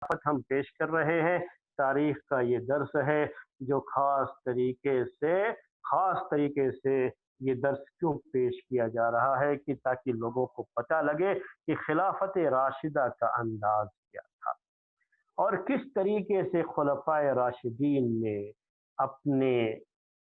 खिलाफत हम पेश कर रहे हैं। तारीख का ये दर्स है जो खास तरीके से ये दर्स क्यों पेश किया जा रहा है कि ताकि लोगों को पता लगे कि खिलाफत राशिदा का अंदाज क्या था और किस तरीके से खुलफाए राशिदीन ने अपने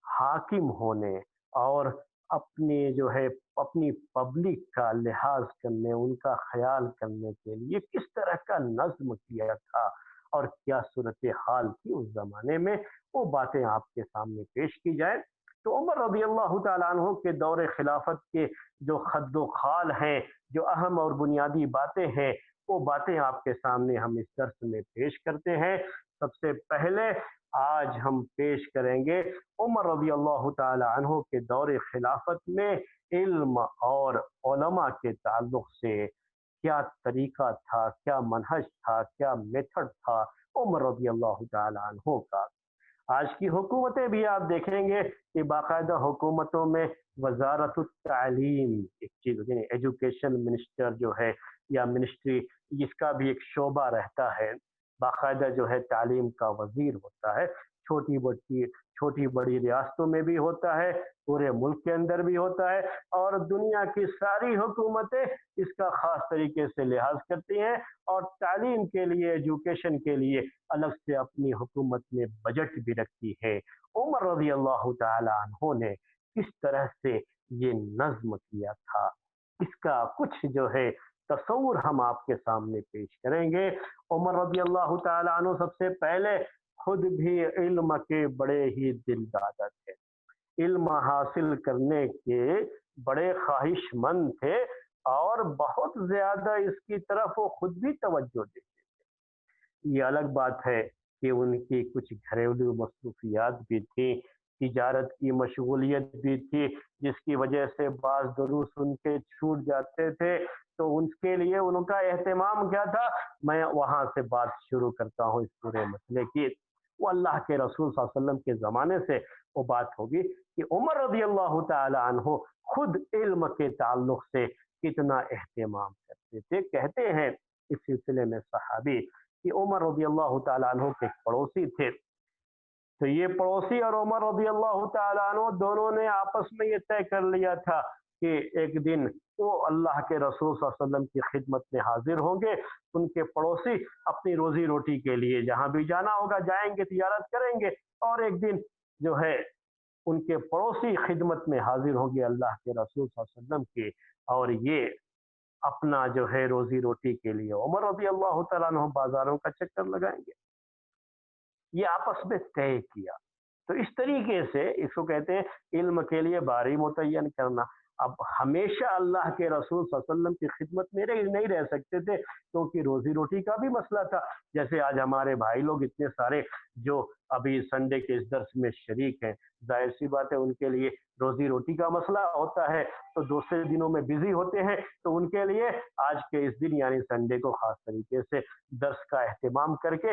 हाकिम होने और अपने जो है अपनी पब्लिक का लिहाज करने, उनका ख्याल करने के लिए किस तरह का नज्म किया था और क्या सूरत हाल थी उस जमाने में, वो बातें आपके सामने पेश की जाए। तो उमर रजी अल्लाह तआला अन्हु के दौर खिलाफत के जो खद्दो खाल हैं, जो अहम और बुनियादी बातें हैं, वो बातें आपके सामने हम इस दर्स में पेश करते हैं। सबसे पहले आज हम पेश करेंगे उमर रज़ी अल्लाह ताला अन्हु के दौर खिलाफत में इल्म और उलमा के ताल्लुक से क्या तरीका था, क्या मनहज था, क्या मेथड था उमर रज़ी अल्लाह ताला अन्हु का। आज की हुकूमतें भी आप देखेंगे कि बाकायदा हुकूमतों में वजारत तालीम एक चीज़ होती है, एजुकेशन मिनिस्टर जो है या मिनिस्ट्री, इसका भी एक शोबा रहता है। बाकायदा जो है तालीम का वजीर होता है। छोटी बड़ी छोटी बड़ी रियासतों में भी होता है, पूरे मुल्क के अंदर भी होता है और दुनिया की सारी हुकूमतें इसका खास तरीके से लिहाज करती हैं और तालीम के लिए, एजुकेशन के लिए अलग से अपनी हुकूमत में बजट भी रखती है। उमर रज़ी अल्लाह ताला अन्हु ने किस तरह से ये नज्म किया था, इसका कुछ जो है तस्वुर हम आपके सामने पेश करेंगे। उमर रज़ी अल्लाह ताला अन्हु सबसे पहले खुद भी इल्म के बड़े ही दिलदादा थे, इल्म हासिल करने के बड़े ख्वाहिशमंद थे और बहुत ज्यादा इसकी तरफ वो खुद भी तवज्जो देते थे। ये अलग बात है कि उनकी कुछ घरेलू मसरूफियात भी थी, तिजारत की मशगूलियत भी थी, जिसकी वजह से बाज दुरूस उनके छूट जाते थे। तो उनके लिए उनका एहतमाम क्या था, मैं वहां से बात शुरू करता हूँ इस पूरे मसले की। वो अल्लाह के रसूल सल्लल्लाहु अलैहि वसल्लम के ज़माने से वो बात होगी कि उमर रज़ी अल्लाह ताला अन्हु खुद इल्म के ताल्लुक से कितना एहतमाम करते थे। कहते हैं इस सिलसिले में सहाबी कि उमर रज़ी अल्लाह ताला अन्हु के पड़ोसी थे। तो ये पड़ोसी और उमर रज़ी अल्लाह ताला अन्हु दोनों ने आपस में ये तय कर लिया था कि एक दिन वो अल्लाह के रसूल सल्लल्लाहु अलैहि वसल्लम की खिदमत में हाजिर होंगे। उनके पड़ोसी अपनी रोजी रोटी के लिए जहां भी जाना होगा जाएंगे, तिजारत करेंगे और एक दिन जो है उनके पड़ोसी खिदमत में हाजिर होंगे अल्लाह के रसूल सल्लल्लाहु अलैहि वसल्लम की, और ये अपना जो है रोजी रोटी के लिए उमर रज़ी अल्लाह तआला अन्हु बाजारों का चक्कर लगाएंगे। ये आपस में तय किया। तो इस तरीके से इसको कहते हैं इल्म के लिए बारी मुतय्यन करना। अब हमेशा अल्लाह के रसूल सल्लल्लाहु अलैहि वसल्लम की खिदमत में नहीं रह सकते थे क्योंकि रोजी रोटी का भी मसला था। जैसे आज हमारे भाई लोग इतने सारे जो अभी संडे के इस दर्स में शरीक हैं, जाहिर सी बात है उनके लिए रोजी रोटी का मसला होता है, तो दूसरे दिनों में बिजी होते हैं, तो उनके लिए आज के इस दिन यानी संडे को खास तरीके से दर्स का एहतमाम करके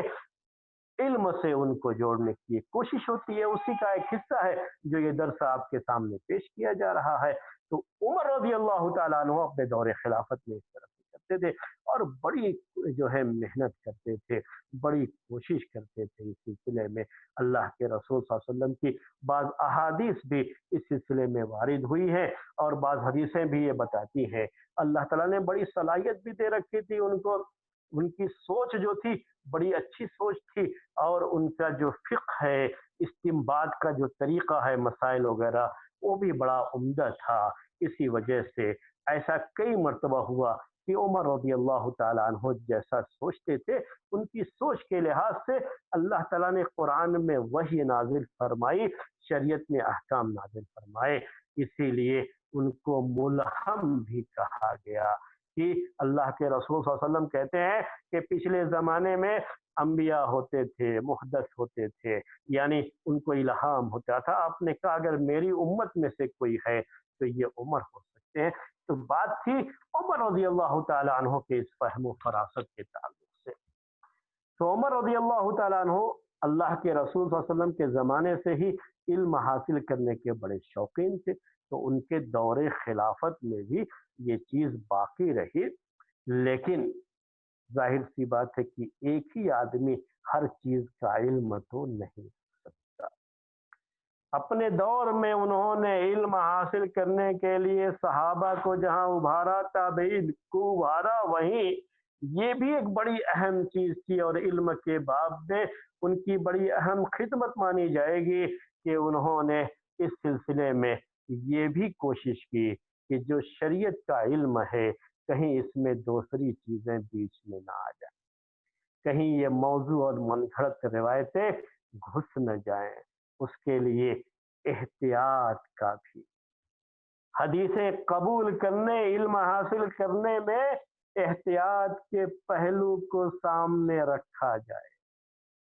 इल्म से उनको जोड़ने की कोशिश होती है। उसी का एक हिस्सा है जो ये दर्स आपके सामने पेश किया जा रहा है। तो उमर रज़ी अल्लाह ताला अन्हु अपने दौरे खिलाफत में इस तरह से करते थे और बड़ी जो है मेहनत करते थे, बड़ी कोशिश करते थे इस सिलसिले में। अल्लाह के रसूल सल्लल्लाहु अलैहि वसल्लम की बाज़ अहादीस भी इस सिलसिले में वारिद हुई है और बाज़ हदीसें भी ये बताती हैं। अल्लाह ताला ने बड़ी सलाहियत भी दे रखी थी उनको, उनकी सोच जो थी बड़ी अच्छी सोच थी और उनका जो फ़िक़्ह है, इस्तिंबात का जो तरीक़ा है मसाइल वग़ैरह, वो भी बड़ा उम्दा था। इसी वजह से ऐसा कई मर्तबा हुआ कि उमर रज़ी अल्लाह ताला अन्हु जैसा सोचते थे, उनकी सोच के लिहाज से अल्लाह ताला ने कुरान में वही नाज़िल फरमाई, शरीयत में अहकाम नाज़िल फरमाए। इसीलिए उनको मुल्हम भी कहा गया कि अल्लाह के रसूल सल्लल्लाहु अलैहि वसल्लम कहते हैं कि पिछले ज़माने में अंबिया होते थे, मुहद्दस होते थे, यानी उनको इल्हाम होता था। आपने कहा अगर मेरी उम्मत में से कोई है तो ये उमर हो सकते हैं। तो बात थी उमर रज़ी अल्लाह ताला अन्हु के इस फ़हम फ़रासत के ताल्लुक से। तो उमर रज़ी अल्लाह ताला अन्हु अल्लाह के रसूल सल्लल्लाहु अलैहि वसल्लम के ज़माने से ही इल्म हासिल करने के बड़े शौकीन थे। तो उनके दौरे खिलाफत में भी ये चीज़ बाकी रही। लेकिन ظاہر سی بات ہے کہ ایک ہی آدمی ہر چیز کا علم تو نہیں رکھ سکتا۔ اپنے دور میں انہوں نے علم حاصل کرنے کے لیے صحابہ کو جہاں ابھارا، تابعین کو ابھارا، وہیں یہ بھی ایک بڑی اہم چیز تھی، اور علم کے باب میں ان کی بڑی اہم خدمت مانی جائے گی کہ انہوں نے اس سلسلے میں یہ بھی کوشش کی کہ جو شریعت کا علم ہے کہیں اس میں دوسری چیزیں بیچ میں نہ آ جائیں، کہیں یہ موضوع اور من گھڑت روایتیں گھس نہ جائیں، اس کے لیے احتیاط کا بھی، حدیثیں قبول کرنے، علم حاصل کرنے میں احتیاط کے پہلو کو سامنے رکھا جائے۔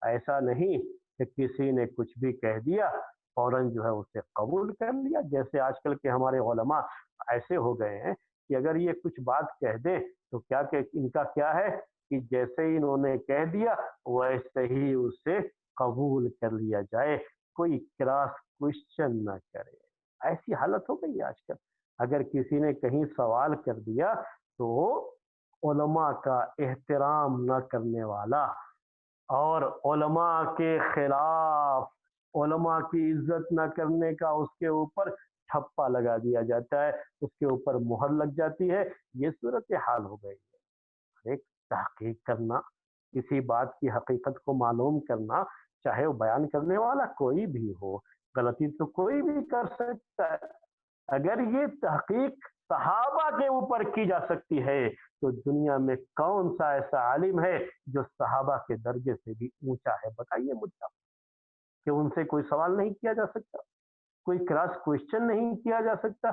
ایسا نہیں کہ کسی نے کچھ بھی کہہ دیا فوراً جو ہے اسے قبول کر لیا، جیسے آج کل کے ہمارے علماء ایسے ہو گئے ہیں کہ اگر یہ کچھ بات کہہ دیں تو کیا کہ ان کا کیا ہے کہ جیسے ہی انہوں نے کہہ دیا ویسے ہی اسے قبول کر لیا جائے، کوئی کراس کوشچن نہ کرے۔ ایسی حالت ہو گئی آج کل، اگر کسی نے کہیں سوال کر دیا تو علماء کا احترام نہ کرنے والا اور علماء کے خلاف علماء کی عزت نہ کرنے کا اس کے اوپر ٹھپا لگا دیا جاتا ہے، اس کے اوپر مہر لگ جاتی ہے۔ یہ صورتحال ہو گئی ہے۔ ایک تحقیق کرنا، کسی بات کی حقیقت کو معلوم کرنا، چاہے وہ بیان کرنے والا کوئی بھی ہو، غلطی تو کوئی بھی کر سکتا ہے۔ اگر یہ تحقیق صحابہ کے اوپر کی جا سکتی ہے تو دنیا میں کون سا ایسا عالم ہے جو صحابہ کے درجے سے بھی اونچا ہے؟ بتائیے مجھے کہ ان سے کوئی سوال نہیں کیا جا سکتا، کوئی کراس کوشچن نہیں کیا جا سکتا،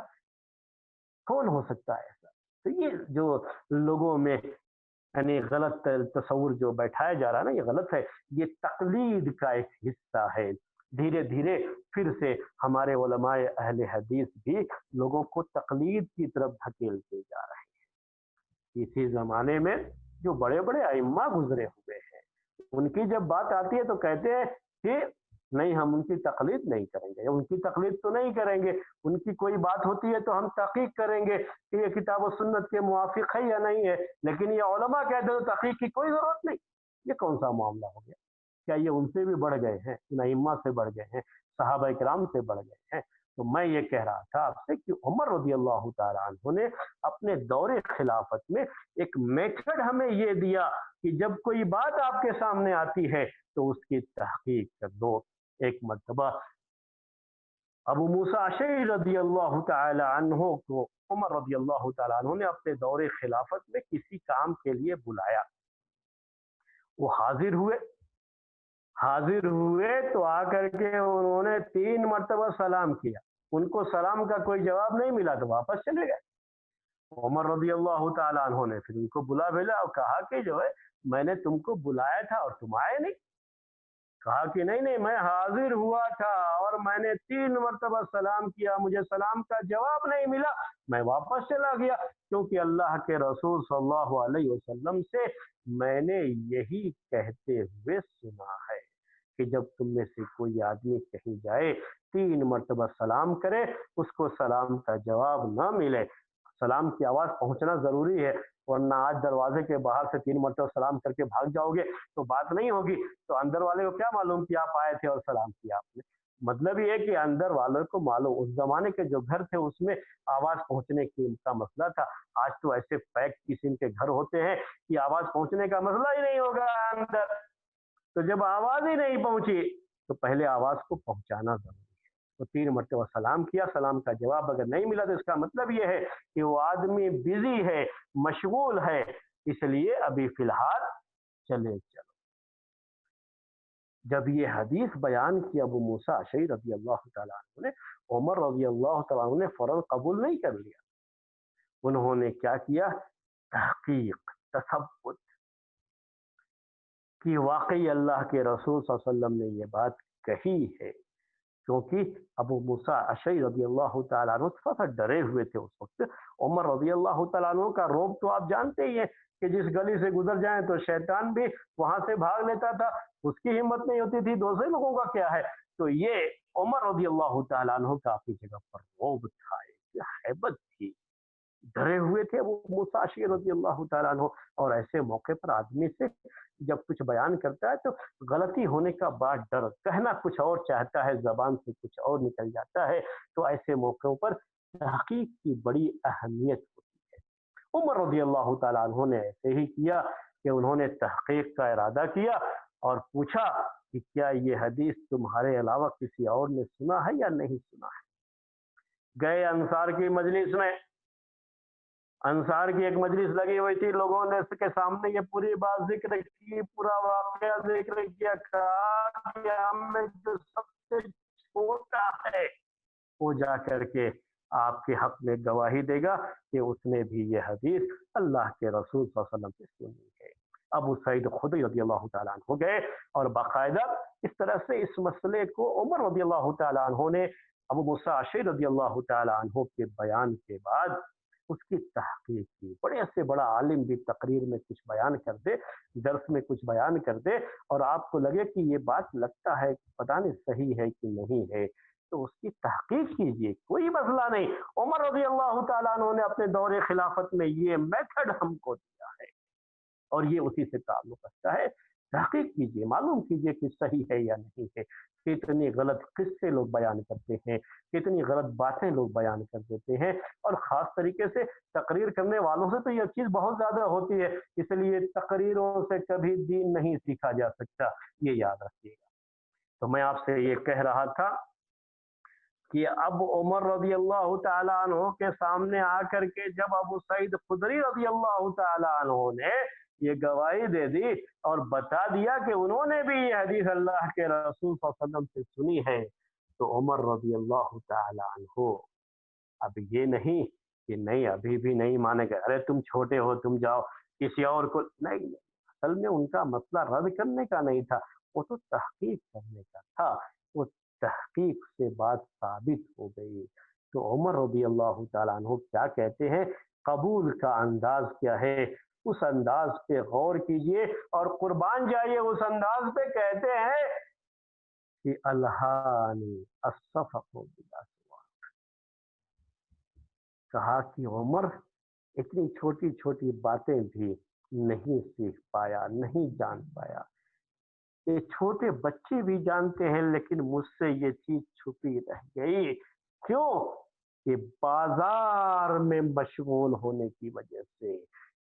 کون ہو سکتا ہے ایسا؟ تو یہ جو لوگوں میں یعنی غلط تصور جو بیٹھایا جا رہا ہے نا، یہ غلط ہے، یہ تقلید کا ایک حصہ ہے۔ دھیرے دھیرے پھر سے ہمارے علماء اہل حدیث بھی لوگوں کو تقلید کی طرف دھکیلتے جا رہے ہیں۔ اسی زمانے میں جو بڑے بڑے ائمہ گزرے ہوئے ہیں، ان کی جب بات آتی ہے تو کہتے ہیں کہ نہیں، ہم ان کی تقلید نہیں کریں گے، ان کی تقلید تو نہیں کریں گے، ان کی کوئی بات ہوتی ہے تو ہم تحقیق کریں گے کہ یہ کتاب و سنت کے موافق ہے یا نہیں ہے، لیکن یہ علماء کہتے ہیں تو تحقیق کی کوئی ضرورت نہیں۔ یہ کون سا معاملہ ہو گیا؟ کیا یہ ان سے بھی بڑھ گئے ہیں، ان ائمہ سے بڑھ گئے ہیں، صحابہ کرام سے بڑھ گئے ہیں؟ تو میں یہ کہہ رہا تھا آپ سے کہ عمر رضی اللہ تعالیٰ عنہ نے اپنے دور خلافت میں ایک میتھڈ ہمیں یہ دیا کہ جب کوئی بات آپ کے سامنے آتی ہے تو اس کی تحقیق کر دو۔ ایک مرتبہ ابو موسیٰ اشعری رضی اللہ تعالی عنہ کو عمر رضی اللہ تعالی عنہ نے اپنے دور خلافت میں کسی کام کے لیے بلایا، وہ حاضر ہوئے تو آ کر کے انہوں نے 3 مرتبہ سلام کیا، ان کو سلام کا کوئی جواب نہیں ملا تو واپس چلے گئے۔ عمر رضی اللہ تعالیٰ عنہ نے پھر ان کو بلا بھیجا اور کہا کہ جو ہے میں نے تم کو بلایا تھا اور تم آئے نہیں۔ کہا کہ نہیں، میں حاضر ہوا تھا اور میں نے 3 مرتبہ سلام کیا، مجھے سلام کا جواب نہیں ملا، میں واپس چلا گیا، کیونکہ اللہ کے رسول صلی اللہ علیہ وسلم سے میں نے یہی کہتے ہوئے سنا ہے کہ جب تم میں سے کوئی آدمی کہیں جائے 3 مرتبہ سلام کرے، اس کو سلام کا جواب نہ ملے، سلام کی آواز پہنچنا ضروری ہے، ورنہ آج دروازے کے باہر سے 3 مرتبہ سلام کر کے بھاگ جاؤ گے تو بات نہیں ہوگی، تو اندر والے کو کیا معلوم کہ آپ آئے تھے اور سلام کیا آپ نے؟ مطلب یہ ہے کہ اندر والوں کو معلوم، اس زمانے کے جو گھر تھے اس میں آواز پہنچنے کا مسئلہ تھا۔ آج تو ایسے پیک قسم کے گھر ہوتے ہیں کہ آواز پہنچنے کا مسئلہ ہی نہیں ہوگا اندر، تو جب آواز ہی نہیں پہنچی تو پہلے آواز کو پہنچانا ضروری ہے۔ تو 3 مرتبہ سلام کیا، سلام کا جواب اگر نہیں ملا تو اس کا مطلب یہ ہے کہ وہ آدمی بزی ہے، مشغول ہے، اس لیے ابھی فی الحال چلو۔ جب یہ حدیث بیان کی ابو موسیٰ اشعری رضی اللہ تعالیٰ عنہ نے، عمر رضی اللہ تعالیٰ عنہ نے فوراً قبول نہیں کر لیا، انہوں نے کیا کیا؟ تحقیق، تثبت کہ واقعی اللہ کے رسول صلی اللہ علیہ وسلم نے یہ بات کہی ہے، کیونکہ ابو موسیٰ اشعری رضی اللہ تعالیٰ عنہ تھوڑا سا ڈرے ہوئے تھے اس وقت۔ عمر رضی اللہ تعالیٰ عنہ کا روب تو آپ جانتے ہی ہیں کہ جس گلی سے گزر جائیں تو شیطان بھی وہاں سے بھاگ لیتا تھا، اس کی ہمت نہیں ہوتی تھی، دوسرے لوگوں کا کیا ہے۔ تو یہ عمر رضی اللہ تعالیٰ عنہ کا اپنی جگہ پر روب تھا، ایک ہیبت تھی، डरे हुए थे वो मूसा अशरी रजी अल्लाह ताला अन्हो। और ऐसे मौके पर आदमी से जब कुछ बयान करता है तो गलती होने का बड़ा डर, कहना कुछ और चाहता है, जबान से कुछ और निकल जाता है। तो ऐसे मौक़ों पर तहकीक की बड़ी अहमियत होती है। उमर रजी अल्लाह ताला अन्हो ने ऐसे ही किया कि उन्होंने तहकीक का इरादा किया और पूछा कि क्या ये हदीस तुम्हारे अलावा किसी और ने सुना है या नहीं सुना है। गए अंसार की मजलिस में, अंसार की एक मजलिस लगी हुई थी, लोगों ने इसके सामने ये पूरी बात जिक्र की, पूरा वाकया जिक्र किया, कहा कि हमें जो सबसे छोटा है वो जा करके आपके हक में गवाही देगा कि उसने भी ये हदीस अल्लाह के रसूल सल्लल्लाहु अलैहि वसल्लम से सुनी है। अबू सईद खुदरी रजी अल्लाह तआला अन्हु गए और बाकायदा इस तरह से इस मसले को उमर रजी अल्लाह तआला अन्हु ने अबू मूसा अशरी रजी अल्लाह तआला अन्हु के बयान के बाद उसकी तहकीक की। बड़े से बड़ा आलिम भी तकरीर में कुछ बयान कर दे, दर्स में कुछ बयान कर दे और आपको लगे कि ये बात लगता है पता नहीं सही है कि नहीं है, तो उसकी तहकीक कीजिए, कोई मसला नहीं। उमर रजी अल्लाह तआला अन्हु ने अपने दौरे खिलाफत में ये मेथड हमको दिया है और ये उसी से ताल्लुक रखता है। तहकीक कीजिए, मालूम कीजिए कि सही है या नहीं है। कितनी गलत किस्से लोग बयान करते हैं, कितनी गलत बातें लोग बयान कर देते हैं और ख़ास तरीके से तकरीर करने वालों से तो ये चीज़ बहुत ज़्यादा होती है, इसलिए तकरीरों से कभी दीन नहीं सीखा जा सकता, ये याद रखिएगा। तो मैं आपसे ये कह रहा था कि अब उमर रज़ी अल्लाह तआला अन्हु के सामने आकर के जब अबू सईद खुदरी रज़ी अल्लाह तआला अन्हु ने ये गवाही दे दी और बता दिया कि उन्होंने भी ये हदीस अल्लाह के रसूल सल्लल्लाहु अलैहि वसल्लम से सुनी है, तो उमर रज़ी अल्लाह तआला अन्हु अब ये नहीं कि नहीं अभी भी नहीं मानेगा, अरे तुम छोटे हो तुम जाओ किसी और को, नहीं, असल में उनका मसला रद्द करने का नहीं था, वो तो तहकीक करने का था। वो तहकीक से बात साबित हो गई। तो उमर रज़ी अल्लाह तआला अन्हु क्या कहते हैं, कबूल का अंदाज क्या है, उस अंदाज पे गौर कीजिए और कुर्बान जाइए उस अंदाज पे। कहते हैं कि अल्हानी अस्सफ़क़ु बिल अस्वाक़, कहा कि उमर इतनी छोटी छोटी बातें भी नहीं सीख पाया, नहीं जान पाया। ये छोटे बच्चे भी जानते हैं लेकिन मुझसे ये चीज छुपी रह गई। क्यों? कि बाजार में मशगूल होने की वजह से,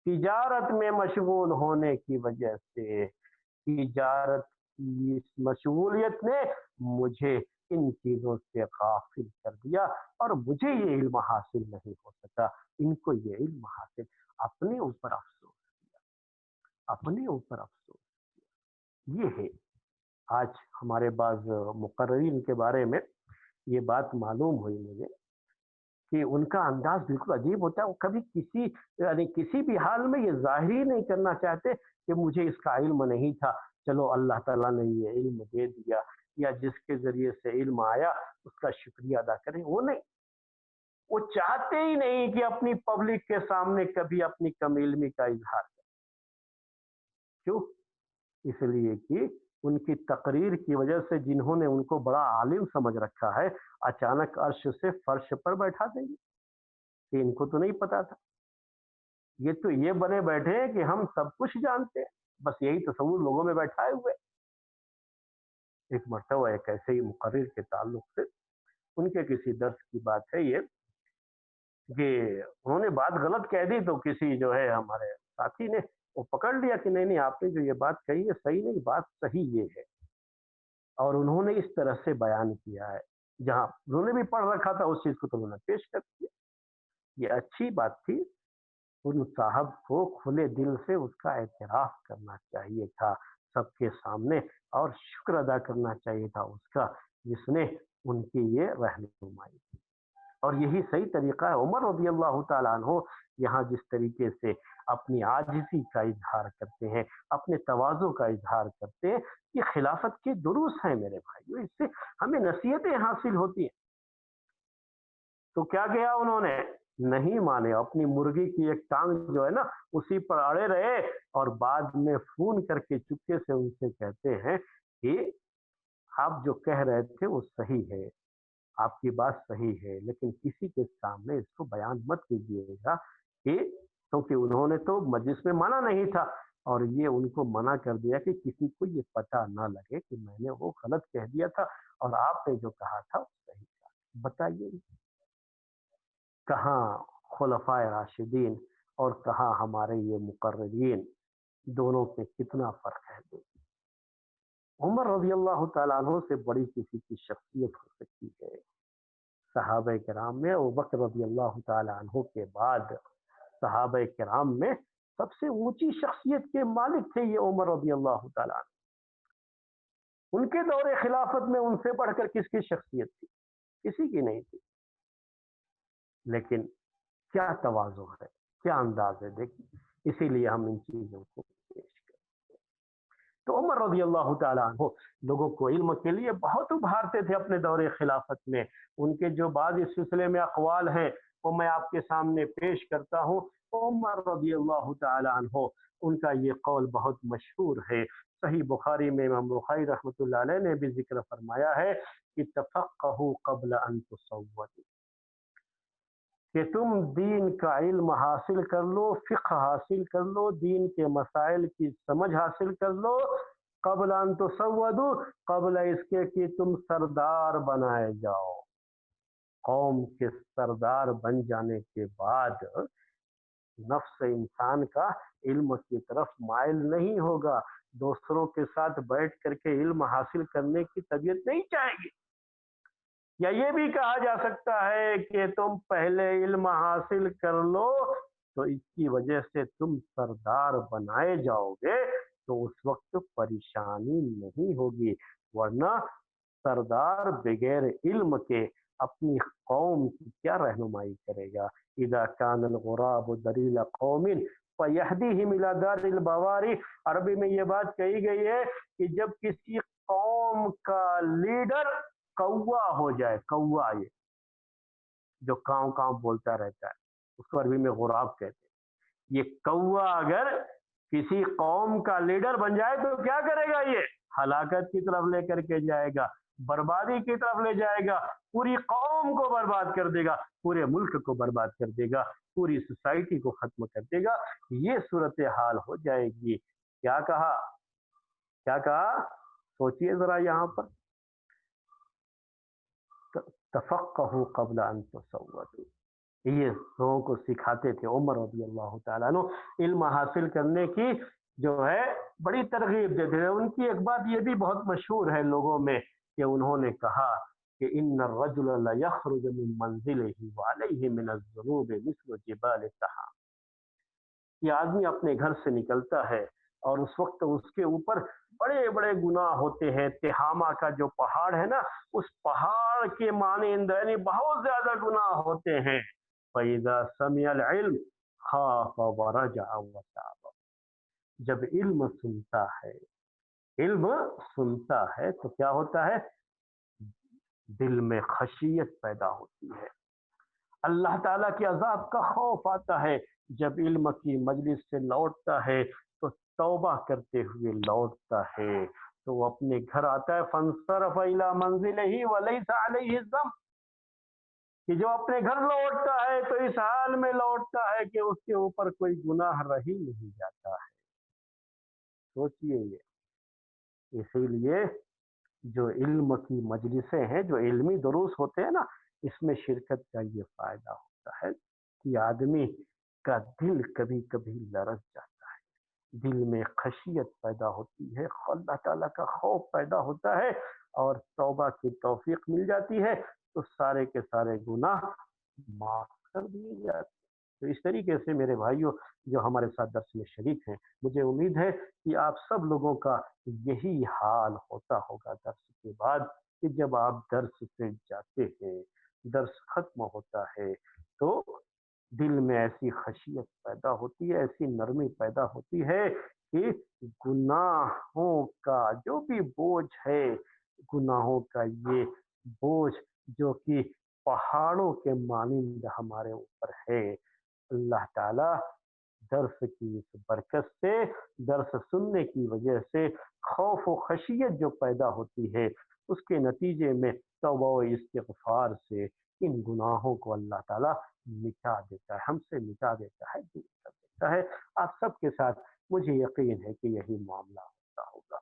तिजारत में मशगूल होने की वजह से, तिजारत की इस मशगूलियत ने मुझे इन चीजों से गाफिल कर दिया और मुझे ये इल्म हासिल नहीं हो सका। इनको ये इल्म हासिल, अपने ऊपर अफसोस किया, अपने ऊपर अफसोस। ये है आज हमारे बाज़ मुक़र्रिरीन के बारे में ये बात मालूम हुई मुझे कि उनका अंदाज़ बिल्कुल अजीब होता है। वो कभी किसी यानी किसी भी हाल में ये ज़ाहिर ही नहीं करना चाहते कि मुझे इसका इल्म नहीं था, चलो अल्लाह ताला ने ये इल्म दे दिया या जिसके ज़रिए से इल्म आया उसका शुक्रिया अदा करें, वो नहीं। वो चाहते ही नहीं कि अपनी पब्लिक के सामने कभी अपनी कम इल्मी का इज़हार करें। क्यों? इसलिए कि उनकी तकरीर की वजह से जिन्होंने उनको बड़ा आलिम समझ रखा है, अचानक अर्श से फर्श पर बैठा देंगे कि इनको तो नहीं पता था। ये तो ये बने बैठे हैं कि हम सब कुछ जानते हैं, बस यही तसव्वुर लोगों में बैठाए हुए। एक मर्तबा एक ऐसे ही मुकर्रिर के ताल्लुक से उनके किसी दर्स की बात है ये कि उन्होंने बात गलत कह दी तो किसी जो है हमारे साथी ने वो पकड़ लिया कि नहीं नहीं आपने जो ये बात कही है सही नहीं, बात सही ये है। और उन्होंने इस तरह से बयान किया है, जहाँ उन्होंने भी पढ़ रखा था उस चीज़ को तो उन्होंने पेश कर दिया। ये अच्छी बात थी, उन साहब को खुले दिल से उसका एतराफ़ करना चाहिए था सबके सामने और शुक्र अदा करना चाहिए था उसका, जिसने उनकी ये रहनुमाई की। और यही सही तरीका है। उमर रज़ी अल्लाह तआला अन्हु यहाँ जिस तरीके से अपनी आजिज़ी का इज़हार करते हैं, अपने तवाज़ु का इज़हार करते हैं, ये खिलाफत के दुरूस हैं मेरे भाइयों, इससे हमें नसीहतें हासिल होती हैं। तो क्या किया उन्होंने? नहीं माने, अपनी मुर्गी की एक टांग जो है ना उसी पर अड़े रहे और बाद में फ़ोन करके चुपके से उनसे कहते हैं कि आप जो कह रहे थे वो सही है, आपकी बात सही है, लेकिन किसी के सामने इसको बयान मत कीजिएगा کہ क्योंकि उन्होंने तो मजलिस में मना नहीं था, और ये उनको मना कर दिया कि किसी को ये पता ना लगे कि मैंने वो गलत कह दिया था और आपने जो कहा था वो सही था। बताइए, कहाँ खुलफाए राशिदीन और कहाँ हमारे ये मुकर्रबीन, दोनों पे कितना फर्क है। उमर रजी अल्लाह ताला अन्हो से बड़ी किसी की शख्सियत हो सकती है सहाबा किराम में? अबू बकर रजी अल्लाह ताला अन्हो के बाद सहाबा किराम में सबसे ऊंची शख्सियत के मालिक थे ये उमर रजी अल्लाह ताला अन्हो। उनके दौरे खिलाफत में उनसे बढ़कर किसकी शख्सियत थी? किसी की नहीं थी। लेकिन क्या तवाज़ु है, क्या अंदाज है, देखिए। इसीलिए हम इन चीजों को पेश करें। तो उमर रजी अल्लाह ताला अन्हो लोगों को इल्म के लिए बहुत उभारते थे अपने दौरे खिलाफत में। उनके जो बाद इस सिलसिले में अकवाल हैं वो मैं आपके सामने पेश करता हूँ। उमर रजी अल्लाह ताला अन्हो उनका ये कौल बहुत मशहूर है। सही बुखारी में इमाम बुखारी रहमतुल्लाह अलैह ने भी जिक्र फरमाया है कि तफक्कहू क़ब्ल अन तुसव्वदू, कि तुम दीन का इल्म हासिल कर लो, फ़िक़्ह हासिल कर लो, दीन के मसाइल की समझ हासिल कर लो, क़ब्ल अन तुसव्वदू, क़ब्ल इसके कि तुम सरदार बनाए जाओ। कौम के सरदार बन जाने के बाद नफ्स इंसान का इल्म की तरफ माइल नहीं होगा, दूसरों के साथ बैठ करके इल्म हासिल करने की तबीयत नहीं चाहेगी। या ये भी कहा जा सकता है कि तुम पहले इल्म हासिल कर लो, तो इसकी वजह से तुम सरदार बनाए जाओगे तो उस वक्त परेशानी नहीं होगी। वरना सरदार बगैर इल्म के अपनी कौम की क्या रहनुमाई करेगा? इदा कानल गुराब दलील कौमिन फयहदीहिम इला दारिल बवारी। अरबी में ये बात कही गई है कि जब किसी कौम का लीडर कौवा हो जाए, कौवा ये जो काव काव बोलता रहता है, उसको अरबी में गुराब कहते हैं। ये कौवा अगर किसी कौम का लीडर बन जाए तो क्या करेगा? ये हलाकत की तरफ लेकर के जाएगा, बर्बादी की तरफ ले जाएगा, पूरी कौम को बर्बाद कर देगा, पूरे मुल्क को बर्बाद कर देगा, पूरी सोसाइटी को खत्म कर देगा। ये सूरत हाल हो जाएगी। क्या कहा, क्या कहा? सोचिए जरा यहाँ पर, तफक्कहू क़ब्ल अन तुसव्वदू। ये लोगों को सिखाते थे उमर रज़ी अल्लाह ताला अन्हु। इल्म हासिल करने की जो है बड़ी तरगीब देते थे। उनकी एक बात ये भी बहुत मशहूर है लोगों में कि उन्होंने कहा कि इन्न रजुल ला यखरुज मिन मंजिलिही व अलैहि मिन अज़्ज़ुनूब मिस्लु जिबाल तहा। ये आदमी अपने घर से निकलता है और उस वक्त उसके ऊपर बड़े बड़े गुनाह होते हैं। तिहामा का जो पहाड़ है ना, उस पहाड़ के मानिंद यानी बहुत ज्यादा गुनाह होते हैं। फइज़ा समिअल इल्म खाफ व रजा व ताब। जब इल्म सुनता है तो क्या होता है? दिल में खशियत पैदा होती है, अल्लाह ताला के अजाब का खौफ आता है। जब इल्म की मजलिस से लौटता है तो तौबा करते हुए लौटता है, तो वो अपने घर आता है। फंसरफ इला मंजिलिही व लैसा अलैहि ज़म, कि जो अपने घर लौटता है तो इस हाल में लौटता है कि उसके ऊपर कोई गुनाह रह ही नहीं जाता है। सोचिए ये। इसीलिए जो इल्म की मजलिसें हैं, जो इल्मी दुरूस होते हैं ना, इसमें शिरकत का ये फायदा होता है कि आदमी का दिल कभी कभी लरज जाता है, दिल में खशियत पैदा होती है, अल्लाह ताला का खौफ पैदा होता है और तौबा की तौफीक मिल जाती है, तो सारे के सारे गुनाह माफ कर दिए जाते हैं। तो इस तरीके से मेरे भाइयों जो हमारे साथ दर्स में शरीक हैं, मुझे उम्मीद है कि आप सब लोगों का यही हाल होता होगा दर्स के बाद, कि जब आप दर्स से जाते हैं, दर्स खत्म होता है, तो दिल में ऐसी खशियत पैदा होती है, ऐसी नरमी पैदा होती है कि गुनाहों का जो भी बोझ है, गुनाहों का ये बोझ जो कि पहाड़ों के मानिंद हमारे ऊपर है, अल्लाह ताला दर्स की इस बरकत से, दर्स सुनने की वजह से खौफ व खशियत जो पैदा होती है, उसके नतीजे में तौबा व इस्तिग़फ़ार से इन गुनाहों को अल्लाह ताला मिटा देता है, हमसे मिटा देता है, दूर कर देता है। आप सबके साथ मुझे यकीन है कि यही मामला होता होगा।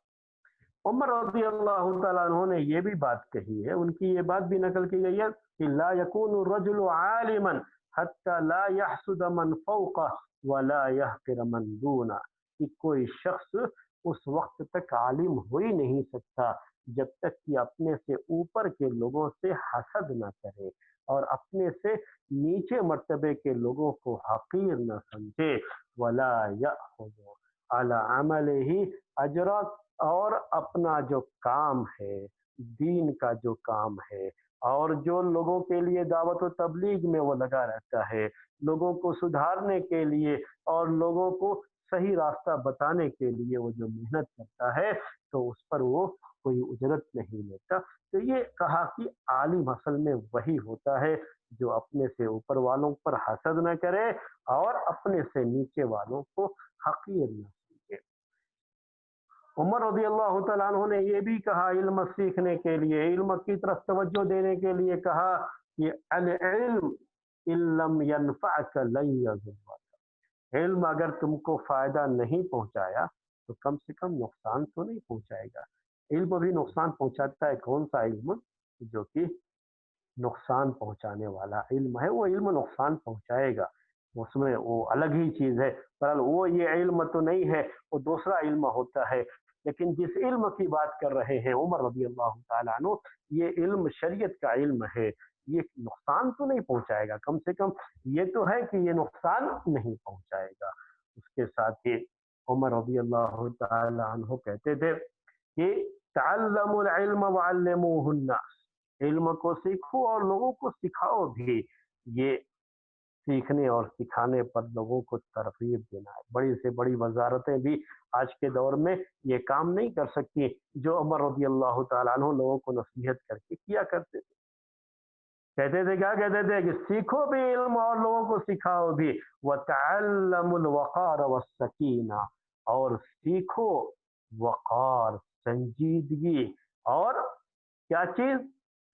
उमर रज़ी अल्लाह तआला अन्हु ने ये भी बात कही है, उनकी ये बात भी नकल की गई है कि ला यकूनु रजुलु आलिमन हत्ता ला यहसुद मन फौक़ह व ला यहक़िर मन दूना, कि कोई शख्स उस वक्त तक आलिम हो ही नहीं सकता जब तक कि अपने से ऊपर के लोगों से हसद न करे और अपने से नीचे मर्तबे के लोगों को हकीर न समझे। वला यअखुज़ु अला अमलिही अजरा, और अपना जो काम है, दीन का जो काम है, और जो लोगों के लिए दावत व तबलीग में वो लगा रहता है, लोगों को सुधारने के लिए और लोगों को सही रास्ता बताने के लिए वो जो मेहनत करता है, तो उस पर वो कोई उजरत नहीं लेता। तो ये कहा कि आलिम असल में वही होता है जो अपने से ऊपर वालों पर हसद न करे और अपने से नीचे वालों को हकीर न समझे। उमर रज़ी अल्लाह तआला अन्हु ने ये भी कहा इल्म सीखने के लिए, इल्म की तरफ तवज्जो देने के लिए कहा कि अल इल्म इल्लम यनफअक लन यज़ुर्रक, इल्म अगर तुमको फायदा नहीं पहुंचाया तो कम से कम नुकसान तो नहीं पहुंचाएगा। इल्म भी नुकसान पहुंचाता है। कौन सा इल्म? जो कि नुकसान पहुंचाने वाला इल्म है, वो इल्म नुकसान पहुंचाएगा, उसमें वो अलग ही चीज है। पर वो ये इल्म तो नहीं है, वो दूसरा इल्म होता है। लेकिन जिस इल्म की बात कर रहे हैं उमर रज़ी अल्लाह तआला अन्हु, ये इल्म शरीयत का इल्म है, ये नुकसान तो नहीं पहुंचाएगा, कम से कम ये तो है कि ये नुकसान नहीं पहुंचाएगा। उसके साथ ही उमर रज़ी अल्लाह तआला अन्हु कहते थे कि तअल्लमुल इल्म वअल्लिमूहुन नास, इल्म को सीखो और लोगों को सिखाओ भी। ये सीखने और सिखाने पर लोगों को तरगीब देना है। बड़ी से बड़ी वजारतें भी आज के दौर में ये काम नहीं कर सकती जो उमर रज़ी अल्लाह तआला अन्हु लोगों को नसीहत करके किया करते थे। कहते थे, क्या कहते थे कि सीखो भी इल्म और लोगों को सिखाओ भी। वतअल्लमुल वक़ार वस्सकीना, और सीखो वक़ार, संजीदगी, और क्या चीज?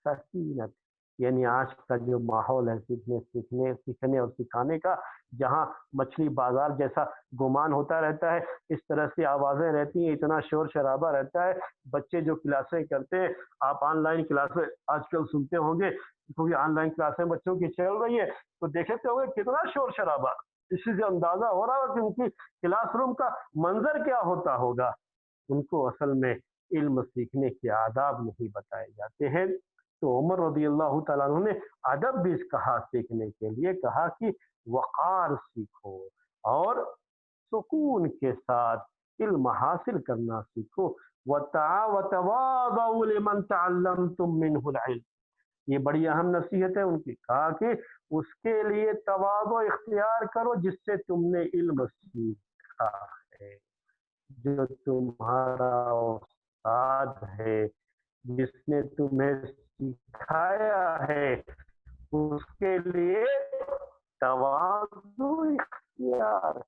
सकीनत। यानी आज का जो माहौल है सीखने और सिखाने का, जहाँ मछली बाजार जैसा गुमान होता रहता है, इस तरह से आवाजें रहती हैं, इतना शोर शराबा रहता है, बच्चे जो क्लासें करते हैं, आप ऑनलाइन क्लासें आजकल सुनते होंगे, क्योंकि ऑनलाइन क्लासें बच्चों की चल रही है, तो देखते होंगे कितना शोर शराबा। इसी से अंदाजा हो रहा है कि उनकी क्लासरूम का मंजर क्या होता होगा। उनको असल में इल्म सीखने के आदाब नहीं बताए जाते हैं। तो उमर रज़ी अल्लाह तआला अन्हु ने अदब भी कहा, सीखने के लिए कहा कि वक़ार सीखो और सुकून के साथ इल्म हासिल करना सीखो। वतवादउ लिमन तअल्लमतुम मिनहुल इल्म, ये बड़ी अहम नसीहत है उनकी। कहा कि उसके लिए तवाज़ो इख्तियार करो जिससे तुमने इल्म सीखा है। जो तुम्हारा उस्ताद है, जिसने तुम्हें सिखाया है, उसके लिए तवाज़ु इख्तियार,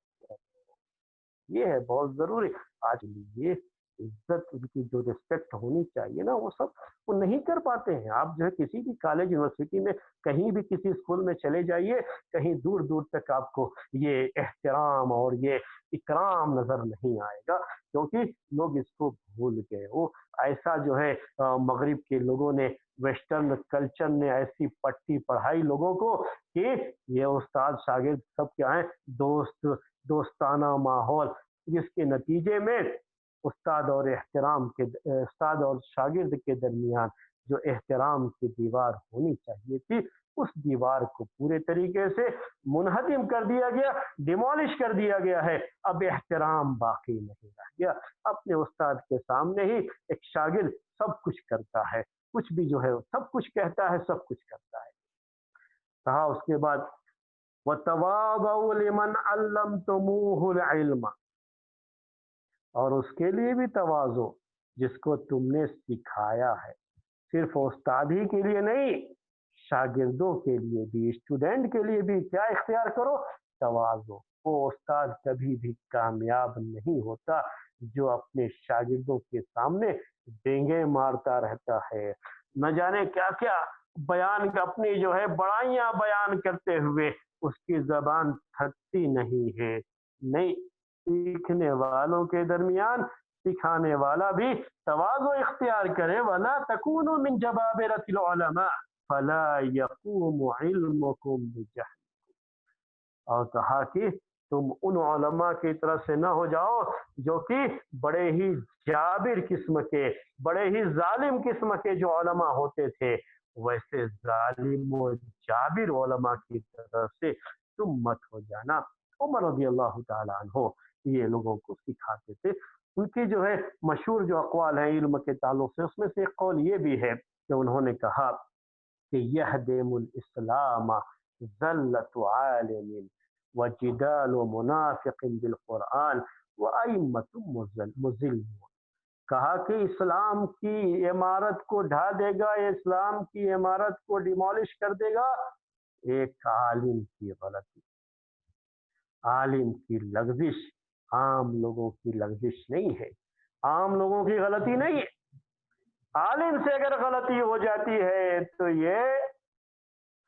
ये है बहुत जरूरी। आज ये इज्जत, उनकी जो रिस्पेक्ट होनी चाहिए ना, वो सब वो नहीं कर पाते हैं। आप जो है किसी भी कॉलेज यूनिवर्सिटी में, कहीं भी किसी स्कूल में चले जाइए, कहीं दूर दूर तक आपको ये एहतराम और ये इकराम नजर नहीं आएगा, क्योंकि लोग इसको भूल गए। वो ऐसा जो है मगरिब के लोगों ने, वेस्टर्न कल्चर ने ऐसी पट्टी पढ़ाई लोगों को कि ये उस्ताद शागिर्द सब क्या है, दोस्ताना माहौल, जिसके नतीजे में उस्ताद और शागिर्द के दरमियान जो एहतराम की दीवार होनी चाहिए थी, उस दीवार को पूरे तरीके से मुनहदिम कर दिया गया, डिमोलिश कर दिया गया है। अब एहतराम बाकी नहीं रह गया। अपने उस्ताद के सामने ही एक शागिर्द सब कुछ करता है, कुछ भी जो है सब कुछ कहता है, सब कुछ करता है। कहा उसके बाद वतवादउ लिमन अल्लमतुमूहुल इल्म, और उसके लिए भी तवाज़ो जिसको तुमने सिखाया है। सिर्फ उस्ताद ही के लिए नहीं, शागिर्दों के लिए भी, स्टूडेंट के लिए भी क्या इख्तियार करो? तवाज़ो। वो उस्ताद कभी भी कामयाब नहीं होता जो अपने शागिर्दों के सामने डेंगे मारता रहता है, न जाने क्या क्या بیان اپنی جو ہے بڑائیاں بیان کرتے ہوئے اس کی زبان تھکتی نہیں ہے۔ نہیں، سیکھنے والوں کے درمیان سکھانے والا بھی تواضع اختیار کرے، وَلَا تَكُونُوا مِن جَبَابِرَةِ الْعُلَمَاءِ فَلَا يَقُومُ عِلْمُكُمْ بِجَهْلِ، اور کہا کہ تم ان علماء کی طرف سے نہ ہو جاؤ جو کہ بڑے ہی جابر قسم کے، بڑے ہی ظالم قسم کے جو علماء ہوتے تھے، ویسے ظالم و جابر علماء کی طرف سے تم مت ہو جانا۔ عمر رضی اللہ تعالی عنہ یہ لوگوں کو سکھاتے تھے۔ ان کی جو ہے مشہور جو اقوال ہیں علم کے تعلق سے، اس میں سے ایک قول یہ بھی ہے کہ انہوں نے کہا کہ یہدم الاسلام ذلت عالم وجدال منافق بالقرآن وائمۃ مذلون، کہا کہ اسلام کی عمارت کو ڈھا دے گا، اسلام کی عمارت کو ڈیمولش کر دے گا ایک عالم کی غلطی، عالم کی لغزش، عام لوگوں کی لغزش نہیں ہے، عام لوگوں کی غلطی نہیں ہے۔ عالم سے اگر غلطی ہو جاتی ہے تو یہ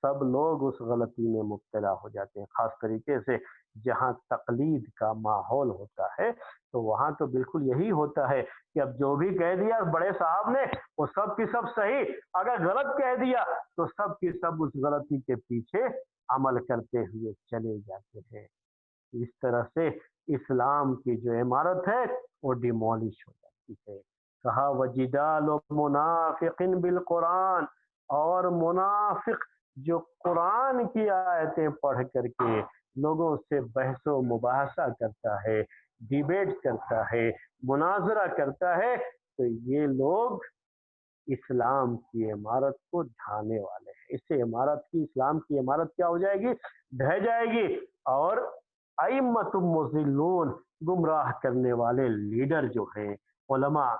سب لوگ اس غلطی میں مبتلا ہو جاتے ہیں، خاص طریقے سے جہاں تقلید کا ماحول ہوتا ہے تو وہاں تو بالکل یہی ہوتا ہے کہ اب جو بھی کہہ دیا بڑے صاحب نے وہ سب کی سب صحیح، اگر غلط کہہ دیا تو سب کی سب اس غلطی کے پیچھے عمل کرتے ہوئے چلے جاتے ہیں۔ اس طرح سے اسلام کی جو عمارت ہے وہ ڈیمولش ہو جاتی ہے۔ کہا وجدال منافق بالقرآن، اور منافق جو قرآن کی آیتیں پڑھ کر کے لوگوں سے بحث و مباحثہ کرتا ہے، ڈیبیٹ کرتا ہے، مناظرہ کرتا ہے، تو یہ لوگ اسلام کی عمارت کو ڈھانے والے ہیں۔ اس سے عمارت کی، اسلام کی عمارت کیا ہو جائے گی؟ ڈھہ جائے گی، اور ائمۃ مضلون، گمراہ کرنے والے لیڈر جو ہیں علماء،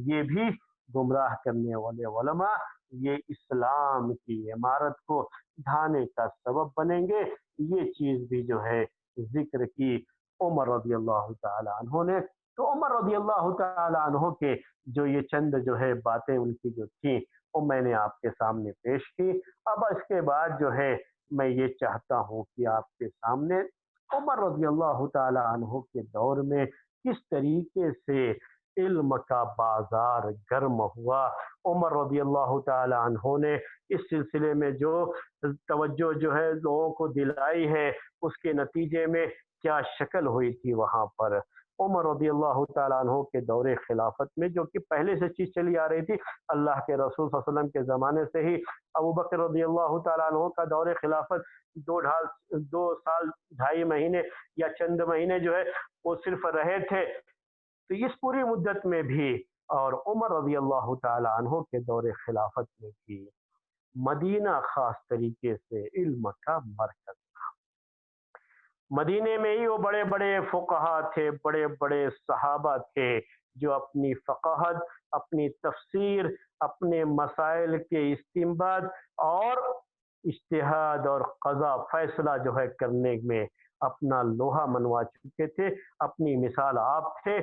یہ بھی گمراہ کرنے والے علماء یہ اسلام کی عمارت کو ڈھانے کا سبب بنیں گے۔ یہ چیز بھی جو ہے ذکر کی عمر رضی اللہ تعالی عنہ نے۔ تو عمر رضی اللہ تعالی عنہ کے جو یہ چند جو ہے باتیں ان کی جو تھیں وہ میں نے آپ کے سامنے پیش کی۔ اب اس کے بعد جو ہے میں یہ چاہتا ہوں کہ آپ کے سامنے عمر رضی اللہ تعالی عنہ کے دور میں کس طریقے سے علم کا بازار گرم ہوا، عمر رضی اللہ تعالی عنہ نے اس سلسلے میں جو توجہ جو ہے لوگوں کو دلائی ہے، اس کے نتیجے میں کیا شکل ہوئی تھی وہاں پر۔ عمر رضی اللہ تعالیٰ عنہ کے دور خلافت میں، جو کہ پہلے سے چیز چلی آ رہی تھی، اللہ کے رسول صلی اللہ علیہ وسلم کے زمانے سے ہی ابوبکر رضی اللہ تعالیٰ عنہ کا دور خلافت 2 سال 2.5 مہینے یا چند مہینے جو ہے وہ صرف رہے تھے، تو اس پوری مدت میں بھی اور عمر رضی اللہ تعالیٰ عنہ کے دور خلافت میں بھی مدینہ خاص طریقے سے علم کا مرکز تھا۔ مدینے میں ہی وہ بڑے بڑے فقہا تھے، بڑے بڑے صحابہ تھے جو اپنی فقاہت، اپنی تفسیر، اپنے مسائل کے استنباط اور اجتہاد اور قضا فیصلہ جو ہے کرنے میں اپنا لوہا منوا چکے تھے۔ اپنی مثال آپ تھے،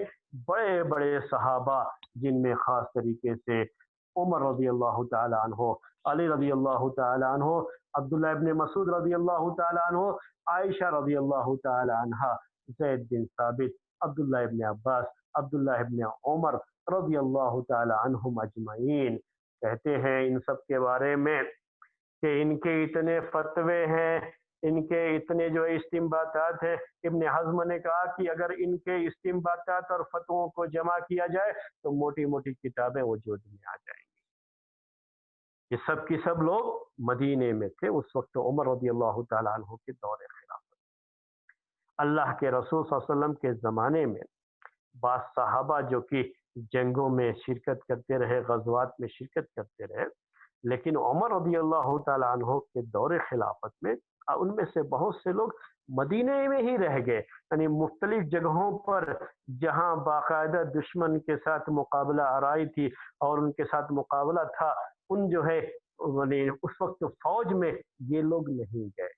بڑے بڑے صحابہ جن میں خاص طریقے سے عمر رضی اللہ تعالی عنہ، علی رضی اللہ تعالی عنہ، عبداللہ ابن مسعود رضی اللہ تعالی عنہ، عائشہ رضی اللہ تعالی عنہ، زید بن ثابت، عبداللہ ابن عباس، عبداللہ ابن عمر رضی اللہ تعالی عنہم اجمعین۔ کہتے ہیں ان سب کے بارے میں کہ ان کے اتنے فتوے ہیں، ان کے اتنے جو استنباطات ہیں، ابن حزم نے کہا کہ اگر ان کے استنباطات اور فتووں کو جمع کیا جائے تو موٹی موٹی کتابیں وجود میں آ جائیں گی۔ یہ سب کی سب لوگ مدینے میں تھے اس وقت عمر رضی اللہ تعالیٰ عنہ کے دور خلافت۔ اللہ کے رسول صلی اللہ علیہ وسلم کے زمانے میں بعض صحابہ جو کہ جنگوں میں شرکت کرتے رہے، غزوات میں شرکت کرتے رہے، لیکن عمر رضی اللہ تعالیٰ عنہ کے دور خلافت میں ان میں سے بہت سے لوگ مدینے میں ہی رہ گئے، یعنی مختلف جگہوں پر جہاں باقاعدہ دشمن کے ساتھ مقابلہ آرائی تھی اور ان کے ساتھ مقابلہ تھا، ان جو ہے اس وقت فوج میں یہ لوگ نہیں گئے،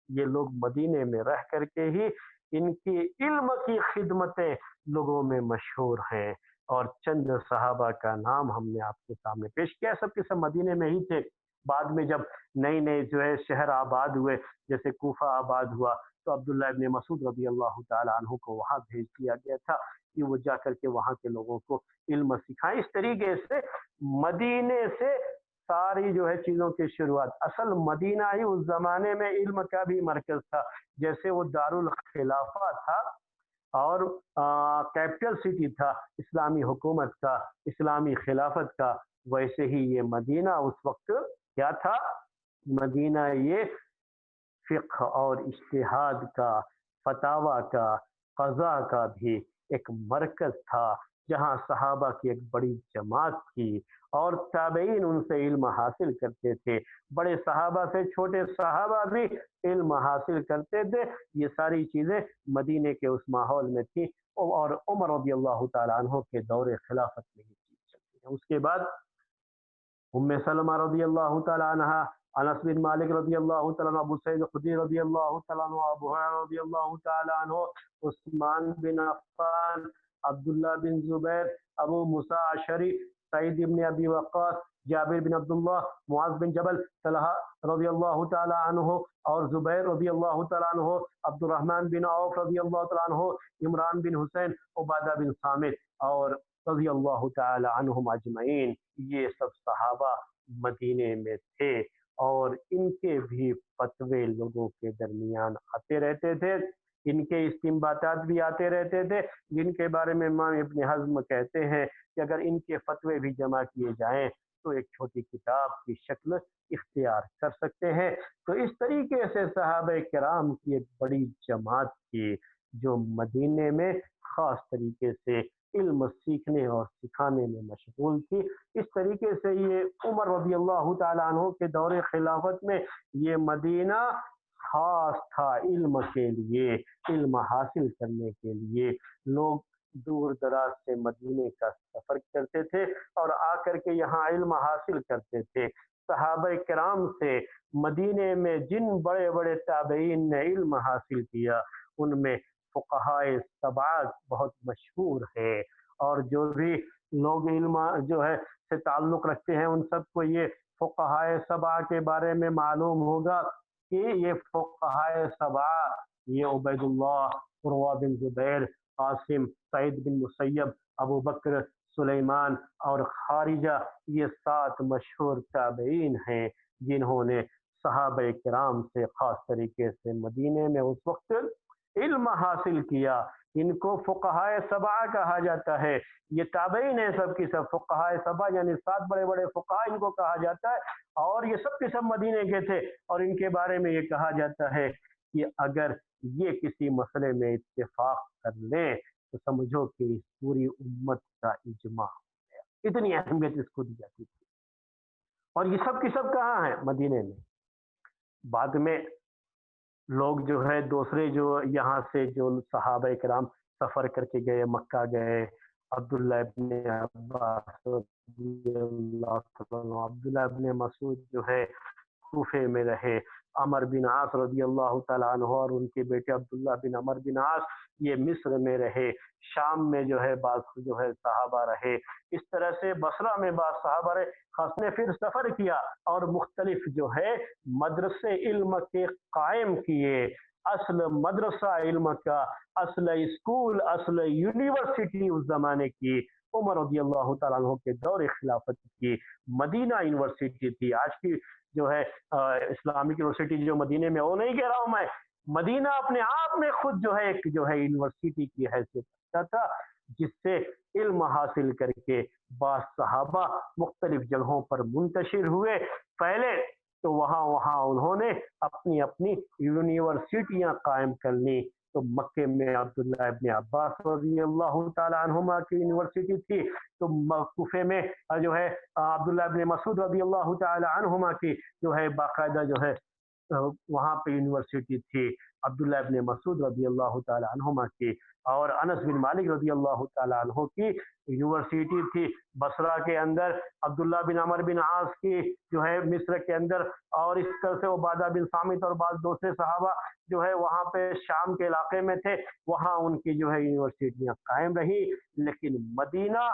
یہ لوگ مدینے میں رہ کر کے ہی ان کی علم کی خدمتیں لوگوں میں مشہور ہیں، اور چند صحابہ کا نام ہم نے آپ کے سامنے پیش کیا، سب کے سب مدینے میں ہی تھے۔ بعد میں جب نئی نئی جو ہے شہر آباد ہوئے، جیسے کوفہ آباد ہوا، تو عبداللہ ابن مسعود رضی اللہ تعالی عنہ کو وہاں بھیج دیا گیا تھا کہ وہ جا کر کے وہاں کے لوگوں کو علم سکھائیں۔ اس طریقے سے مدینے سے ساری جو ہے چیزوں کی شروعات، اصل مدینہ ہی اس زمانے میں علم کا بھی مرکز تھا، جیسے وہ دارالخلافہ تھا اور کیپٹل سٹی تھا اسلامی حکومت کا، اسلامی خلافت کا، ویسے ہی یہ مدینہ اس وقت کیا تھا؟ مدینہ یہ فقہ اور اجتہاد کا، فتاوی کا، قضاء کا بھی ایک مرکز تھا، جہاں صحابہ کی ایک بڑی جماعت تھی اور تابعین ان سے علم حاصل کرتے تھے، بڑے صحابہ سے چھوٹے صحابہ بھی علم حاصل کرتے تھے۔ یہ ساری چیزیں مدینے کے اس ماحول میں تھی، اور عمر رضی اللہ تعالیٰ عنہ کے دور خلافت میں یہ چیز چلتی ہے۔ اس کے بعد ام سلمہ رضی اللہ تعالیٰ عنہ، انس بن مالک رضی اللہ تعالیٰ عنہ، ابو سعید خدری رضی اللہ تعالیٰ عنہ، ابو ہریرہ رضی اللہ تعالیٰ عنہ، عثمان بن عفان، عبداللہ بن زبیر، ابو موسیٰ اشعری، سعید بن ابی وقاص، جابر بن عبداللہ، معاذ بن جبل، طلحہ رضی اللہ تعالیٰ عنہ اور زبیر رضی اللہ تعالیٰ عنہ، عبد الرحمن بن عوف رضی اللہ تعالیٰ عنہ، عمران بن حسین، عبادہ بن صامت اور رضی اللہ تعالیٰ عنہم اجمعین، یہ سب صحابہ مدینے میں تھے اور ان کے بھی فتوے لوگوں کے درمیان آتے رہتے تھے، ان کے استنباطات بھی آتے رہتے تھے، جن کے بارے میں امام ابن حزم کہتے ہیں کہ اگر ان کے فتوے بھی جمع کیے جائیں تو ایک چھوٹی کتاب کی شکل اختیار کر سکتے ہیں۔ تو اس طریقے سے صحابہ کرام کی ایک بڑی جماعت تھی جو مدینے میں خاص طریقے سے علم سیکھنے اور سکھانے میں مشغول تھی۔ اس طریقے سے یہ عمر رضی اللہ تعالیٰ عنہ کے دور خلافت میں یہ مدینہ خاص تھا علم کے لیے، علم حاصل کرنے کے لیے لوگ دور دراز سے مدینے کا سفر کرتے تھے اور آ کر کے یہاں علم حاصل کرتے تھے۔ صحابہ کرام سے مدینے میں جن بڑے بڑے تابعین نے علم حاصل کیا ان میں فقہائے سبعہ بہت مشہور ہے، اور جو بھی لوگ علم جو ہے سے تعلق رکھتے ہیں ان سب کو یہ فقہائے سبعہ کے بارے میں معلوم ہوگا کہ یہ فقہائے سبعہ، یہ عبید اللہ، عروہ بن زبیر، قاسم، سعید بن مسیب، ابو بکر، سلیمان اور خارجہ، یہ 7 مشہور تابعین ہیں جنہوں نے صحابہ کرام سے خاص طریقے سے مدینے میں اس وقت علم حاصل کیا۔ ان کو فقہائے سبعہ کہا جاتا ہے، یہ تابعین ہیں سب کی سب، فقہائے سبعہ یعنی 7 بڑے بڑے فقہاء ان کو کہا جاتا ہے، اور یہ سب کے سب مدینے کے تھے، اور ان کے بارے میں یہ کہا جاتا ہے کہ اگر یہ کسی مسئلے میں اتفاق کر لیں تو سمجھو کہ اس پوری امت کا اجماع ہو گیا، اتنی اہمیت اس کو دی جاتی تھی۔ اور یہ سب کی سب کہاں ہیں؟ مدینے میں۔ بعد میں لوگ جو ہے دوسرے جو یہاں سے جو صحابہ کرام سفر کر کے گئے، مکہ گئے، عبداللہ ابن عباس رضی اللہ عنہ، عبداللہ ابن مسعود جو ہے کوفے میں رہے، عمر بن عاص رضی اللہ تعالیٰ عنہ اور ان کے بیٹے عبداللہ بن عمر بن عاص یہ مصر میں رہے، شام میں جو ہے بعض جو ہے صحابہ رہے، اس طرح سے بصرہ میں بعض صحابہ رہے۔ خاص نے پھر سفر کیا اور مختلف جو ہے مدرسے علم کے قائم کیے، اصل مدرسہ علم کا، اصل اسکول، اصل یونیورسٹی اس زمانے کی عمر رضی اللہ تعالیٰ عنہ کے دور خلافت کی مدینہ یونیورسٹی تھی۔ آج کی جو ہے اسلامک یونیورسٹی جو مدینے میں، وہ نہیں کہہ رہا ہوں میں، مدینہ اپنے آپ میں خود جو ہے ایک جو ہے یونیورسٹی کی حیثیت رکھتا تھا، جس سے علم حاصل کر کے بعض صحابہ مختلف جگہوں پر منتشر ہوئے۔ پہلے تو وہاں انہوں نے اپنی اپنی یونیورسٹیاں قائم کر لی، تو مکے میں عبداللہ ابن عباس رضی اللہ تعالیٰ عنہما کی یونیورسٹی تھی، تو کوفے میں جو ہے عبداللہ ابن مسعود رضی اللہ تعالیٰ عنہما کی جو ہے باقاعدہ جو ہے وہاں پہ یونیورسٹی تھی عبداللہ ابن مسعود رضی اللہ تعالیٰ عنہما کی، اور انس بن مالک رضی اللہ تعالیٰ عنہ کی یونیورسٹی تھی بصرہ کے اندر، عبداللہ بن عمر بن عاص کی جو ہے مصر کے اندر، اور اس طرح سے عبادہ بن صامت اور بعض دوسرے صحابہ جو ہے وہاں پہ شام کے علاقے میں تھے، وہاں ان کی جو ہے یونیورسٹیاں قائم رہی۔ لیکن مدینہ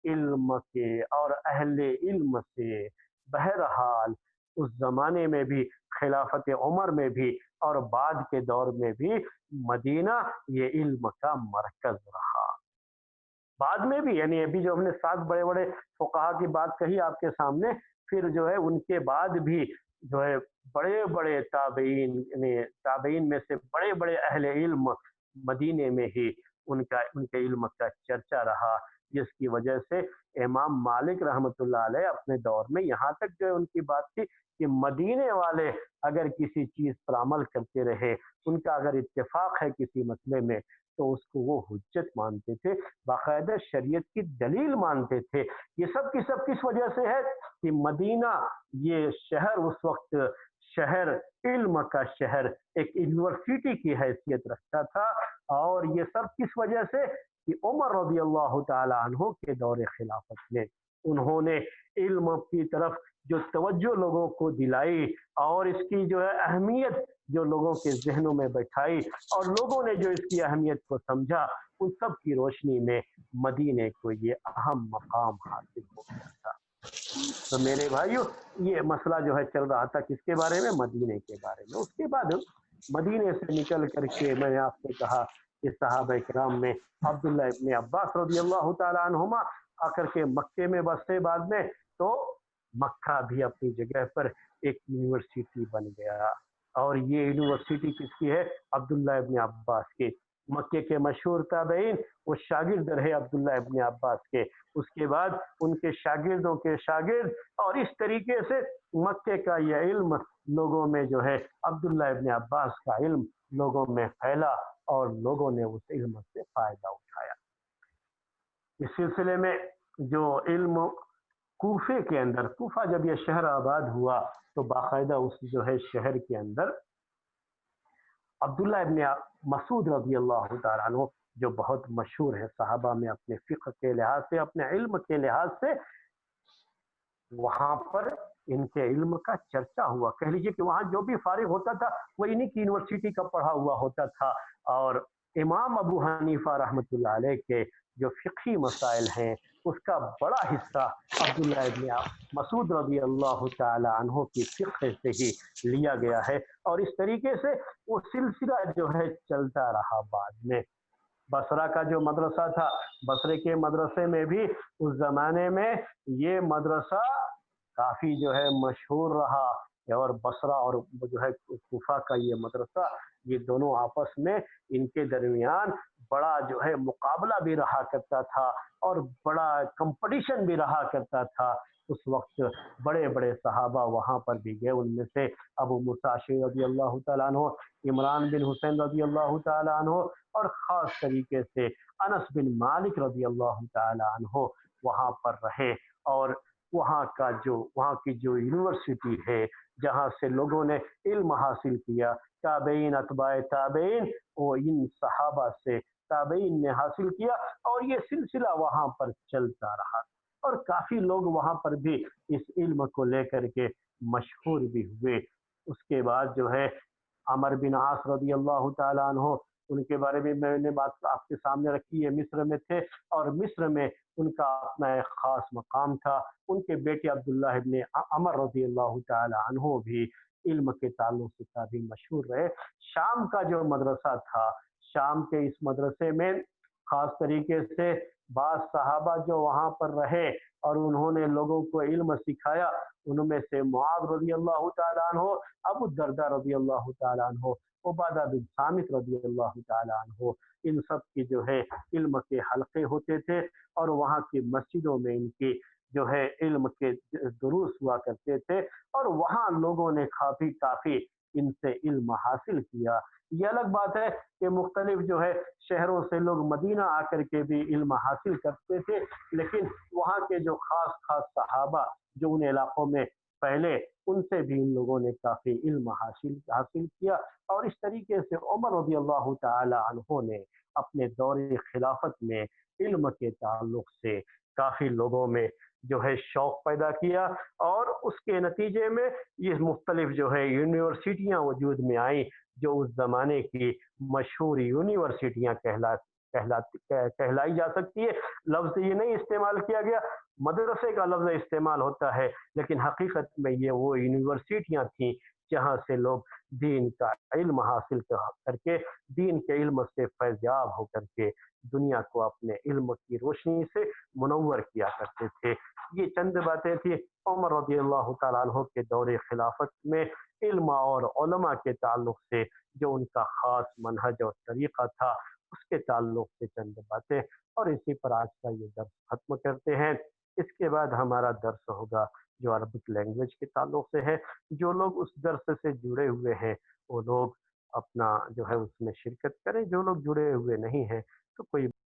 علم کے اور اہل علم سے بہرحال اس زمانے میں بھی خلافت عمر میں بھی اور بعد کے دور میں بھی مدینہ یہ علم کا مرکز رہا۔ بعد میں بھی یعنی ابھی جو ہم نے 7 بڑے فقہا کی بات کہی آپ کے سامنے، پھر جو ہے ان کے بعد بھی جو ہے بڑے بڑے تابعین، یعنی تابعین میں سے بڑے بڑے اہل علم مدینے میں ہی ان کے علم کا چرچا رہا، جس کی وجہ سے امام مالک رحمۃ اللہ علیہ اپنے دور میں یہاں تک جو ہے ان کی بات تھی کہ مدینے والے اگر کسی چیز پر عمل کرتے رہے، ان کا اگر اتفاق ہے کسی مسئلے میں تو اس کو وہ حجت مانتے تھے، باقاعدہ شریعت کی دلیل مانتے تھے۔ یہ سب کی سب کس وجہ سے ہے کہ مدینہ یہ شہر اس وقت شہر علم کا شہر، ایک یونیورسٹی کی حیثیت رکھتا تھا، اور یہ سب کس وجہ سے کہ عمر رضی اللہ تعالی عنہ کے دور خلافت میں انہوں نے علم کی طرف جو توجہ لوگوں کو دلائی اور اس کی جو ہے اہمیت جو لوگوں کے ذہنوں میں بیٹھائی، اور لوگوں نے جو اس کی اہمیت کو سمجھا، ان سب کی روشنی میں مدینے کو یہ اہم مقام حاصل ہو گیا تھا۔ تو میرے بھائیو، یہ مسئلہ جو ہے چل رہا تھا کس کے بارے میں؟ مدینے کے بارے میں۔ اس کے بعد مدینے سے نکل کر کے میں نے آپ سے کہا کہ صحابہ کرام میں عبداللہ ابن عباس رضی اللہ تعالیٰ عنہما آ کر کے مکے میں بسے بعد میں، تو مکہ بھی اپنی جگہ پر ایک یونیورسٹی بن گیا، اور یہ یونیورسٹی کس کی ہے؟ عبداللہ ابن عباس کی۔ مکے کے مشہور تابعین وہ شاگرد رہے عبداللہ ابن عباس کے، اس کے بعد ان کے شاگردوں کے شاگرد، اور اس طریقے سے مکے کا یہ علم لوگوں میں جو ہے عبداللہ ابن عباس کا علم لوگوں میں پھیلا، اور لوگوں نے اس علم سے فائدہ اٹھایا۔ اس سلسلے میں جو علم کوفے کے اندر، کوفہ جب یہ شہر آباد ہوا تو باقاعدہ اس جو ہے شہر کے اندر عبداللہ ابن مسعود رضی اللہ تعالیٰ عنہ جو بہت مشہور ہے صحابہ میں اپنے فقہ کے لحاظ سے، اپنے علم کے لحاظ سے، وہاں پر ان کے علم کا چرچا ہوا۔ کہہ لیجئے کہ وہاں جو بھی فارغ ہوتا تھا وہ انہی کی یونیورسٹی کا پڑھا ہوا ہوتا تھا، اور امام ابو حنیفہ رحمۃ اللہ علیہ کے جو فقہی مسائل ہیں اس کا بڑا حصہ عبداللہ ابن مسعود رضی اللہ تعالی عنہ کی فقہ سے ہی لیا گیا ہے، اور اس طریقے سے وہ سلسلہ جو ہے چلتا رہا۔ بعد میں بصرہ کا جو مدرسہ تھا، بصرے کے مدرسے میں بھی اس زمانے میں یہ مدرسہ کافی جو ہے مشہور رہا، اور بصرہ اور جو ہے کوفہ کا یہ مدرسہ، یہ دونوں آپس میں ان کے درمیان بڑا جو ہے مقابلہ بھی رہا کرتا تھا، اور بڑا کمپٹیشن بھی رہا کرتا تھا۔ اس وقت بڑے بڑے صحابہ وہاں پر بھی گئے، ان میں سے ابو موسیٰ اشعری رضی اللہ تعالیٰ عنہ، عمران بن حسین رضی اللہ تعالیٰ عنہ، اور خاص طریقے سے انس بن مالک رضی اللہ تعالیٰ عنہ وہاں پر رہے، اور وہاں کی جو یونیورسٹی ہے جہاں سے لوگوں نے علم حاصل کیا، تابعین اتباع تابعین، وہ ان صحابہ سے تابعین نے حاصل کیا، اور یہ سلسلہ وہاں پر چلتا رہا، اور کافی لوگ وہاں پر بھی اس علم کو لے کر کے مشہور بھی ہوئے۔ اس کے بعد جو ہے عمر بن عاص رضی اللہ تعالیٰ عنہ، ان کے بارے میں نے بات آپ کے سامنے رکھی ہے، مصر میں تھے، اور مصر میں ان کا اپنا ایک خاص مقام تھا۔ ان کے بیٹے عبداللہ ابن عمر رضی اللہ تعالی عنہ بھی علم کے تعلق سے کافی مشہور رہے۔ شام کا جو مدرسہ تھا، شام کے اس مدرسے میں خاص طریقے سے بعض صحابہ جو وہاں پر رہے اور انہوں نے لوگوں کو علم سکھایا، ان میں سے معاذ رضی اللہ تعالیٰ عنہ، ابو الدرداء رضی اللہ تعالیٰ عنہ، عبادہ بن صامت رضی اللہ تعالیٰ عنہ، ان سب کی جو ہے علم کے حلقے ہوتے تھے، اور وہاں کی مسجدوں میں ان کی جو ہے علم کے دروس ہوا کرتے تھے، اور وہاں لوگوں نے کافی ان سے علم حاصل کیا۔ یہ الگ بات ہے کہ مختلف جو ہے شہروں سے لوگ مدینہ آ کر کے بھی علم حاصل کرتے تھے، لیکن وہاں کے جو خاص صحابہ جو ان علاقوں میں پہلے، ان سے بھی ان لوگوں نے کافی علم حاصل کیا، اور اس طریقے سے عمر رضی اللہ تعالی عنہ نے اپنے دور خلافت میں علم کے تعلق سے کافی لوگوں میں جو ہے شوق پیدا کیا، اور اس کے نتیجے میں یہ مختلف جو ہے یونیورسٹیاں وجود میں آئیں، جو اس زمانے کی مشہور یونیورسٹیاں کہلاتی कहलाई जा सकती है। लफ्ज़ ये नहीं इस्तेमाल किया गया, मदरसे का लफ्ज़ इस्तेमाल होता है, लेकिन हकीकत में ये वो यूनिवर्सिटियाँ थीं, जहाँ से लोग दीन का इल्म हासिल करके, दीन के इल्म से फैज़याब होकर के दुनिया को अपने इल्म की रोशनी से मुनव्वर किया करते थे। ये चंद बातें थी उमर रज़ियल्लाहु तआला अन्हु के दौरे खिलाफत में इल्म और उलमा के ताल्लुक से जो उनका ख़ास मनहज और तरीक़ा था, उसके ताल्लुक से चंद बातें, और इसी पर आज का ये दर्स ख़त्म करते हैं। इसके बाद हमारा दर्स होगा जो अरबिक लैंग्वेज के ताल्लुक से है। जो लोग उस दर्स से जुड़े हुए हैं, वो लोग अपना जो है उसमें शिरकत करें, जो लोग जुड़े हुए नहीं हैं तो कोई